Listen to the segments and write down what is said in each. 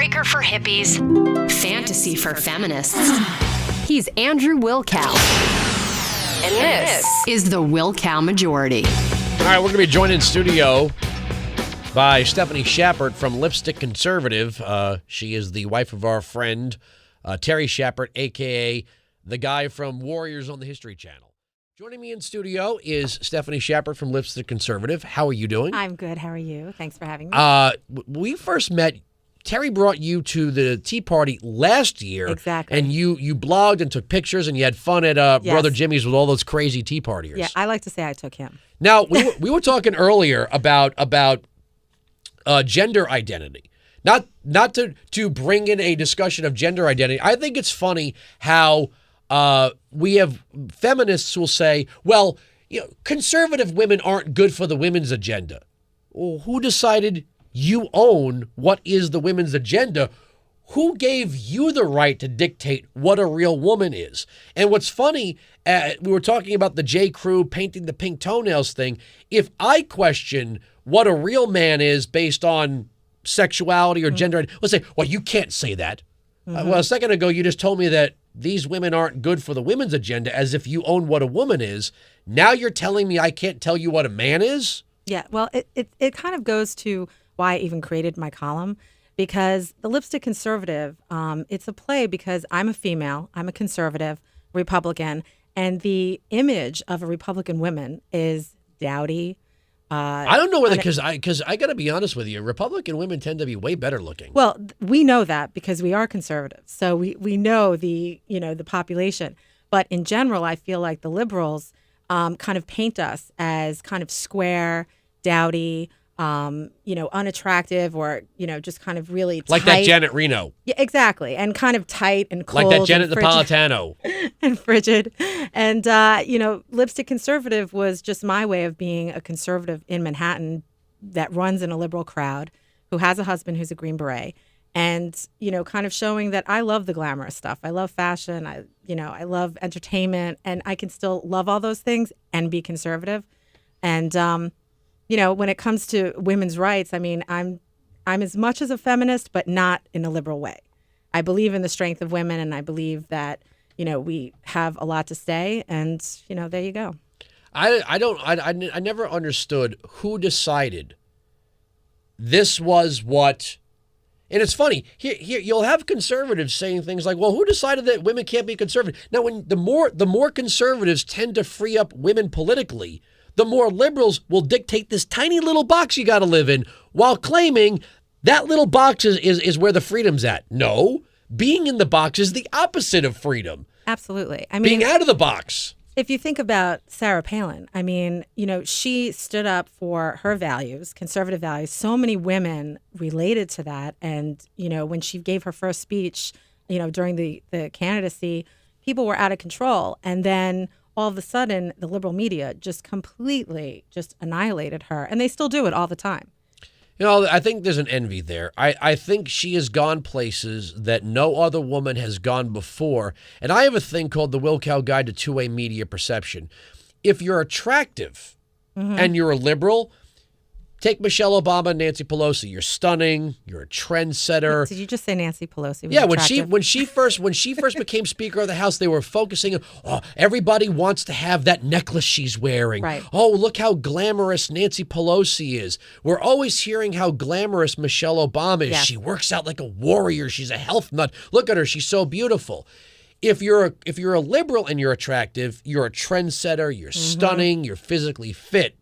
icebreaker for hippies, fantasy for feminists. He's Andrew Wilkow. And this is the Wilkow Majority. All right, we're going to be joined in studio by Stephanie Shepard from Lipstick Conservative. She is the wife of our friend Terry Shepard, a.k.a. the guy from Warriors on the History Channel. Joining me in studio is Stephanie Shepard from Lipstick Conservative. How are you doing? I'm good. How are you? Thanks for having me. We first met. Terry brought you to the Tea Party last year. Exactly. And you blogged and took pictures and you had fun at Brother Jimmy's with all those crazy Tea Partiers. Yeah, I like to say I took him. Now, we were talking earlier about gender identity. Not to bring in a discussion of gender identity. I think it's funny how we have feminists who will say, well, conservative women aren't good for the women's agenda. Well, who decided you own what is the women's agenda? Who gave you the right to dictate what a real woman is? And what's funny, we were talking about the J. Crew painting the pink toenails thing. If I question what a real man is based on sexuality or gender, let's say, well, you can't say that. Well, a second ago, you just told me that these women aren't good for the women's agenda, as if you own what a woman is. Now you're telling me I can't tell you what a man is? Yeah, well, it kind of goes to why I even created my column, because the Lipstick Conservative, it's a play because I'm a female, I'm a conservative Republican, and the image of a Republican woman is dowdy. I don't know whether, because I got to be honest with you, Republican women tend to be way better looking. Well, we know that because we are conservatives, so we know the population. But in general, I feel like the liberals kind of paint us as kind of square, dowdy, unattractive, or just kind of really tight. Like that Janet Reno. Yeah, exactly, and kind of tight and cold. Like that Janet Napolitano. And frigid. And, Lipstick Conservative was just my way of being a conservative in Manhattan that runs in a liberal crowd, who has a husband who's a Green Beret, and, kind of showing that I love the glamorous stuff. I love fashion. I love entertainment, and I can still love all those things and be conservative. And, when it comes to women's rights, I mean, I'm as much as a feminist, but not in a liberal way. I believe in the strength of women, and I believe that, we have a lot to say, and, there you go. I never understood who decided this was what, and it's funny, here you'll have conservatives saying things like, well, who decided that women can't be conservative? Now, when the more conservatives tend to free up women politically, the more liberals will dictate this tiny little box you got to live in, while claiming that little box is where the freedom's at. No, being in the box is the opposite of freedom. Absolutely. I mean, being out of the box. If you think about Sarah Palin, I mean, she stood up for her values, conservative values. So many women related to that. And, when she gave her first speech, during the candidacy, people were out of control. And then all of a sudden, the liberal media just completely just annihilated her. And they still do it all the time. I think there's an envy there. I think she has gone places that no other woman has gone before. And I have a thing called the Wilkow Guide to Two-Way Media Perception. If you're attractive and you're a liberal, take Michelle Obama and Nancy Pelosi. You're stunning. You're a trendsetter. Did you just say Nancy Pelosi was Yeah, attractive? when she first became Speaker of the House, they were focusing on, everybody wants to have that necklace she's wearing. Right. Oh, look how glamorous Nancy Pelosi is. We're always hearing how glamorous Michelle Obama is. Yes. She works out like a warrior. She's a health nut. Look at her. She's so beautiful. If you're a liberal and you're attractive, you're a trendsetter. You're stunning. You're physically fit.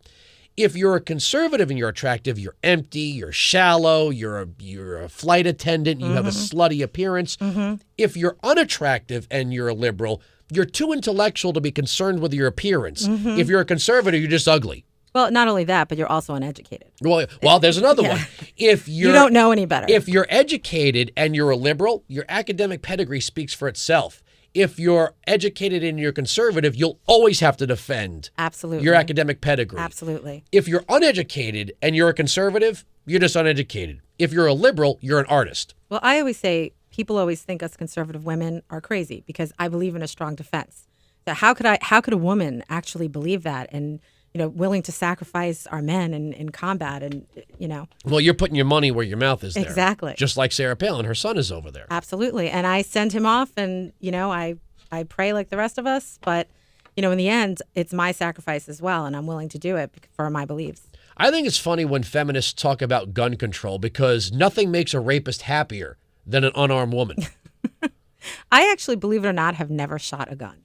If you're a conservative and you're attractive, you're empty, you're shallow, you're a flight attendant, you have a slutty appearance. If you're unattractive and you're a liberal, you're too intellectual to be concerned with your appearance. If you're a conservative, you're just ugly. Well, not only that, but you're also uneducated. Well, there's another one. If you don't know any better. If you're educated and you're a liberal, your academic pedigree speaks for itself. If you're educated and you're conservative, you'll always have to defend your academic pedigree. Absolutely. If you're uneducated and you're a conservative, you're just uneducated. If you're a liberal, you're an artist. Well, I always say people always think us conservative women are crazy because I believe in a strong defense. So how could a woman actually believe that and willing to sacrifice our men in combat, and Well, you're putting your money where your mouth is there. Exactly. Just like Sarah Palin, her son is over there. Absolutely. And I send him off, and I pray like the rest of us, but in the end, it's my sacrifice as well, and I'm willing to do it for my beliefs. I think it's funny when feminists talk about gun control because nothing makes a rapist happier than an unarmed woman. I actually, believe it or not, have never shot a gun.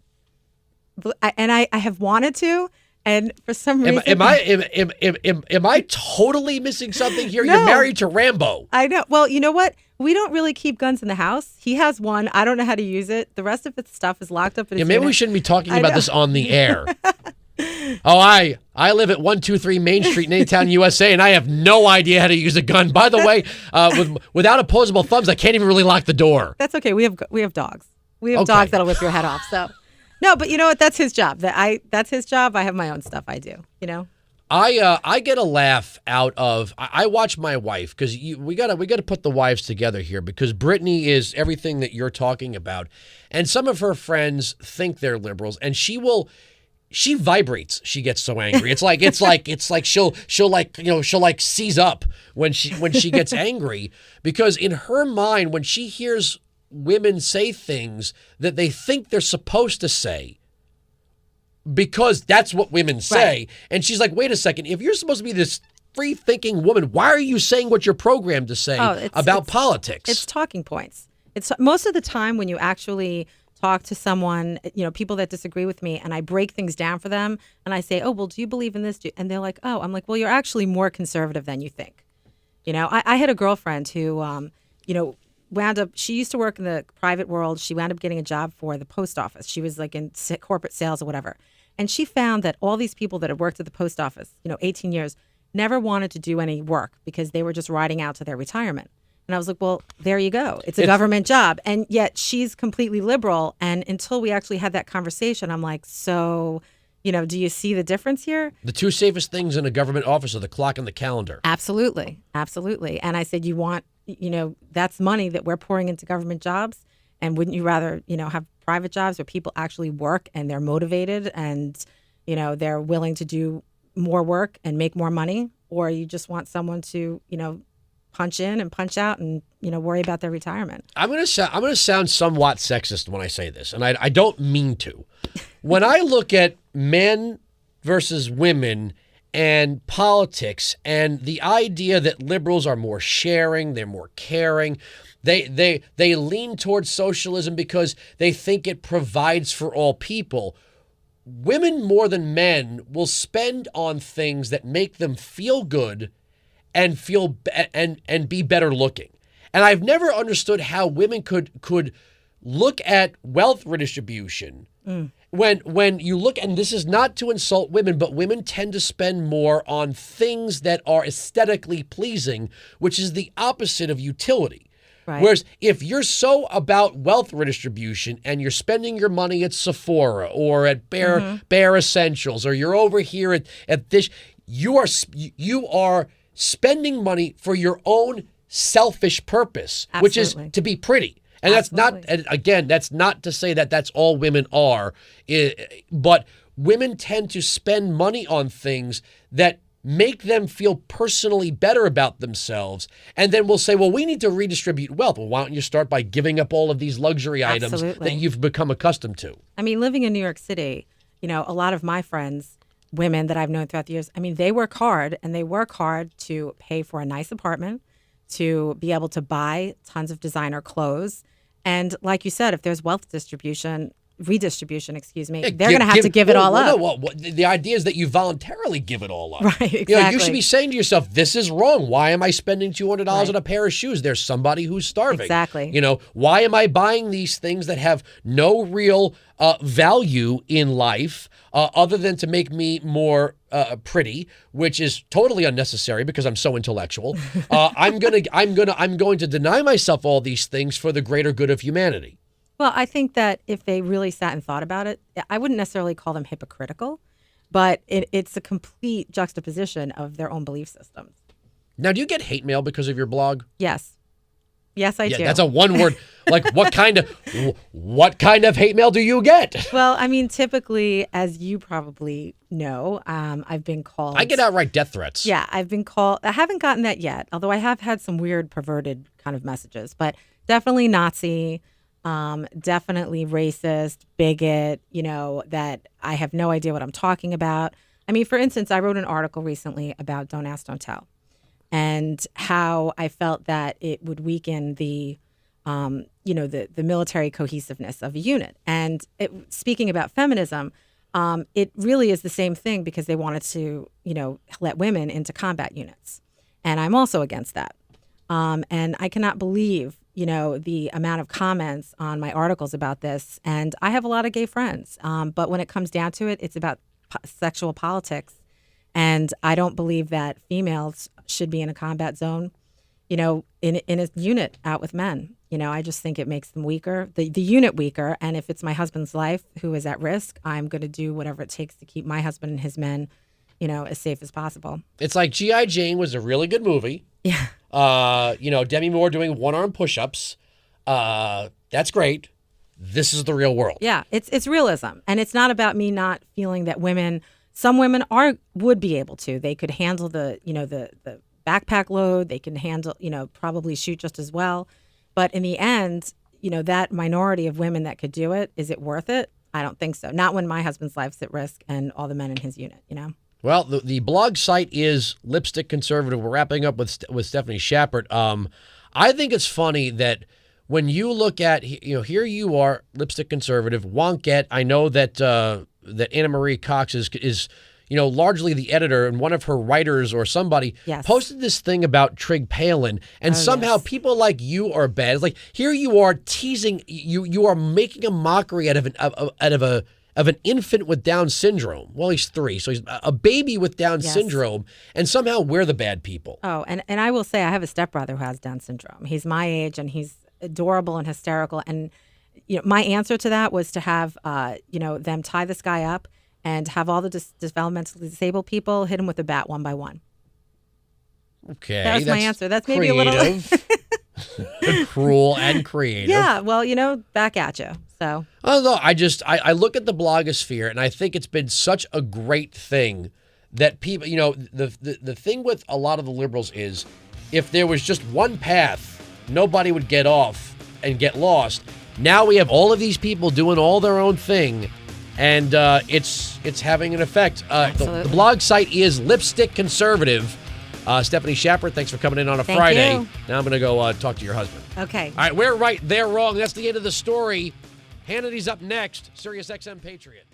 And I have wanted to, and for some reason... Am I totally missing something here? No. You're married to Rambo. I know. Well, you know what? We don't really keep guns in the house. He has one. I don't know how to use it. The rest of his stuff is locked up in his Maybe unit. we shouldn't be talking about this on the air. Oh, I live at 123 Main Street in A-Town, USA, and I have no idea how to use a gun. By the way, without opposable thumbs, I can't even really lock the door. That's okay. We have dogs. We have Okay. dogs that'll whip your head off. So, no, but you know what? That's his job. That's his job. I have my own stuff I do. I get a laugh out of I watch my wife because we gotta put the wives together here because Brittany is everything that you're talking about, and some of her friends think they're liberals, and she vibrates. She gets so angry. It's like she'll seize up when she gets angry because in her mind when she hears women say things that they think they're supposed to say because that's what women say. Right. And she's like, wait a second, if you're supposed to be this free-thinking woman, why are you saying what you're programmed to say about politics? It's talking points. It's most of the time when you actually talk to someone, people that disagree with me, and I break things down for them, and I say, oh, well, do you believe in this? And they're like, oh, I'm like, well, you're actually more conservative than you think. I had a girlfriend who, wound up, she used to work in the private world. She wound up getting a job for the post office. She was like in corporate sales or whatever. And she found that all these people that had worked at the post office, 18 years, never wanted to do any work because they were just riding out to their retirement. And I was like, well, there you go. It's a government job. And yet she's completely liberal. And until we actually had that conversation, I'm like, so, do you see the difference here? The two safest things in a government office are the clock and the calendar. Absolutely. Absolutely. And I said, you want, that's money that we're pouring into government jobs. And wouldn't you rather, have private jobs where people actually work and they're motivated and, they're willing to do more work and make more money? Or you just want someone to, punch in and punch out and, worry about their retirement? I'm gonna sound somewhat sexist when I say this, and I don't mean to. When I look at men versus women and politics and the idea that liberals are more sharing, they're more caring, they lean towards socialism because they think it provides for all people. Women more than men will spend on things that make them feel good and and be better looking. And I've never understood how women could look at wealth redistribution when you look, and this is not to insult women, but women tend to spend more on things that are aesthetically pleasing, which is the opposite of utility. Right. Whereas if you're so about wealth redistribution and you're spending your money at Sephora or at Bare Essentials, or you're over here at this, you are spending money for your own selfish purpose, which is to be pretty. And that's not, and again, that's not to say that that's all women are, but women tend to spend money on things that make them feel personally better about themselves. And then we'll say, well, we need to redistribute wealth. Well, why don't you start by giving up all of these luxury items that you've become accustomed to? I mean, living in New York City, a lot of my friends, women that I've known throughout the years, I mean, they work hard, and they work hard to pay for a nice apartment, to be able to buy tons of designer clothes. And like you said, if there's wealth redistribution, excuse me, they're going to have to give it all up. No, the idea is that you voluntarily give it all up. Right, exactly. You should be saying to yourself, this is wrong. Why am I spending $200 on a pair of shoes? There's somebody who's starving. Exactly. Why am I buying these things that have no real value in life other than to make me more pretty, which is totally unnecessary because I'm so intellectual. I'm going to deny myself all these things for the greater good of humanity. Well, I think that if they really sat and thought about it, I wouldn't necessarily call them hypocritical, but it's a complete juxtaposition of their own belief systems. Now, do you get hate mail because of your blog? Yes. Yes, I Yeah, do. that's a one word. Like, what kind of hate mail do you get? Well, I mean, typically, as you probably know, I've been called. I get outright death threats. Yeah, I've been called. I haven't gotten that yet, although I have had some weird, perverted kind of messages. But definitely Nazi, definitely racist, bigot. That I have no idea what I'm talking about. I mean, for instance, I wrote an article recently about Don't Ask, Don't Tell, and how I felt that it would weaken the military cohesiveness of a unit. And speaking about feminism, it really is the same thing because they wanted to, let women into combat units. And I'm also against that. And I cannot believe, the amount of comments on my articles about this. And I have a lot of gay friends. But when it comes down to it, it's about sexual politics. And I don't believe that females should be in a combat zone, in a unit out with men. I just think it makes them weaker, the unit weaker. And if it's my husband's life who is at risk, I'm going to do whatever it takes to keep my husband and his men, as safe as possible. It's like G.I. Jane was a really good movie. Yeah. Demi Moore doing one-arm push-ups. That's great. This is the real world. Yeah, it's realism. And it's not about me not feeling that some women would be able to. They could handle the backpack load. They can handle, probably shoot just as well. But in the end, that minority of women that could do it, is it worth it? I don't think so. Not when my husband's life's at risk and all the men in his unit, Well, the blog site is Lipstick Conservative. We're wrapping up with Stephanie Shepard. I think it's funny that when you look at, here you are, Lipstick Conservative, Wonkette. I know that Anna Marie Cox is largely the editor, and one of her writers or somebody posted this thing about Trig Palin, and somehow people like you are bad. It's like, here you are teasing, you are making a mockery out of an infant with Down syndrome. Well, he's 3, so he's a baby with Down syndrome, and somehow we're the bad people. Oh, and I will say I have a stepbrother who has Down syndrome. He's my age, and he's adorable and hysterical. And my answer to that was to have them tie this guy up and have all the developmentally disabled people hit him with a bat one by one. Okay, that was my answer. That's maybe creative. A little cruel and creative. Yeah, well, back at you. So although I look at the blogosphere and I think it's been such a great thing that people, the thing with a lot of the liberals is if there was just one path, nobody would get off and get lost. Now we have all of these people doing all their own thing, and it's having an effect. The blog site is Lipstick Conservative. Stephanie Shepard, thanks for coming in on a Friday. You. Now I'm going to go talk to your husband. Okay. All right, we're right, they're wrong. That's the end of the story. Hannity's up next, Sirius XM Patriot.